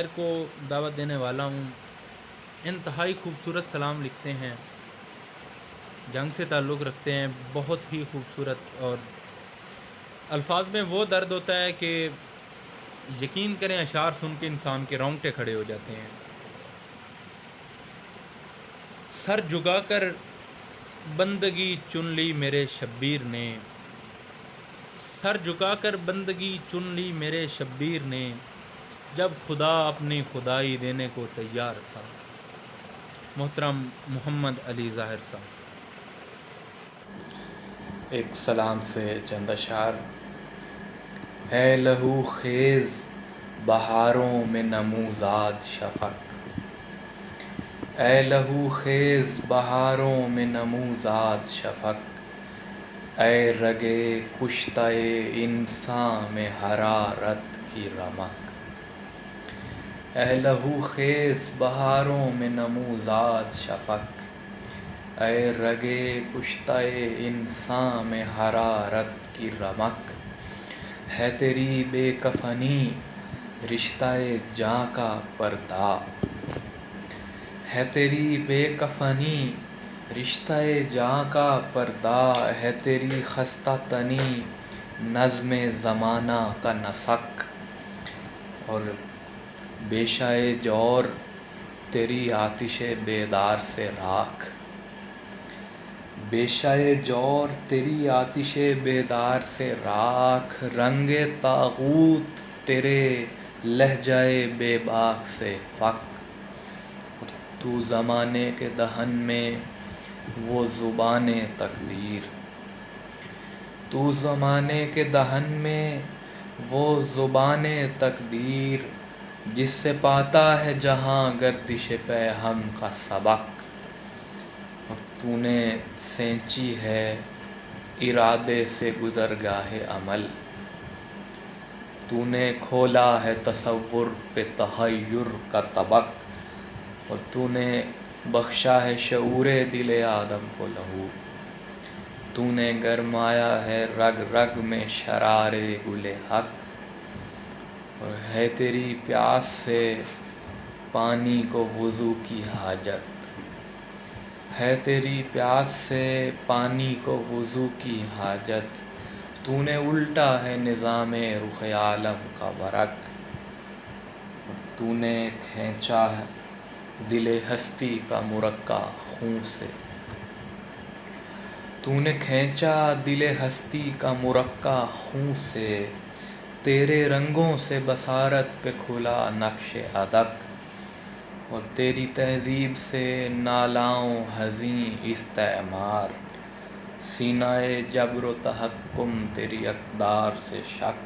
شاعر کو دعوت دینے والا ہوں۔ انتہائی خوبصورت سلام لکھتے ہیں، جنگ سے تعلق رکھتے ہیں، بہت ہی خوبصورت، اور الفاظ میں وہ درد ہوتا ہے کہ یقین کریں اشعار سن کے انسان کے رونگٹے کھڑے ہو جاتے ہیں۔ سر جھکا کر بندگی چن لی میرے شبیر نے، سر جھکا کر بندگی چن لی میرے شبیر نے، جب خدا اپنی خدائی دینے کو تیار تھا۔ محترم محمد علی ظاہر صاحب۔ ایک سلام سے چند اشعار۔ اے لہو خیز بہاروں میں نموزاد شفق، اے لہو خیز بہاروں میں نموزاد شفق، اے رگے کشتہ انساں میں حرارت کی رمق، اے لہو خیز بہاروں میں نموزاد شفق، اے رگے کشتہ انساں میں حرارت کی رمق، ہے تیری بے کفنی رشتہ جاں کا پردہ، ہے تیری بے کفنی رشتہ جاں کا پردہ، ہے تیری خستہ تنی نظم زمانہ کا نسق، اور بیشہ جور تیری آتش بیدار سے راکھ، بیشہ جور تیری آتش بیدار سے راکھ، رنگ طاغوت تیرے لہجہ بے باک سے فک، تو زمانے کے دہن میں وہ زبان تقدیر، تو زمانے کے دہن میں وہ زبان تقدیر، جس سے پاتا ہے جہاں گردش پے ہم کا سبق، اور تو نے سینچی ہے ارادے سے گزرگاہ عمل، تو نے کھولا ہے تصور پہ تحیر کا طبق، اور تو نے بخشا ہے شعور دل آدم کو لہو، تو نے گرمایا ہے رگ رگ میں شرار گل حق، اور ہے تیری پیاس سے پانی کو وضو کی حاجت، ہے تیری پیاس سے پانی کو وضو کی حاجت، تو نے الٹا ہے نظام رخ عالم کا ورق، اور تو نے کھینچا ہے دل ہستی کا مرقع خوں سے، تو نے کھینچا دل ہستی کا مرقع خوں سے، تیرے رنگوں سے بصارت پہ کھلا نقش ادب، اور تیری تہذیب سے نالاؤں حزیں استعمار، سینہ جبر و تحکم تیری اقدار سے شک،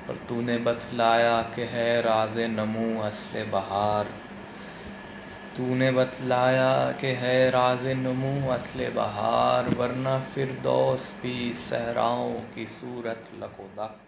اور تو نے بتلایا کہ ہے راز نمو اصل بہار، تو نے بتلایا کہ ہے راز نمو اصل بہار، ورنہ فردوس بھی صحراؤں کی صورت لک و دک۔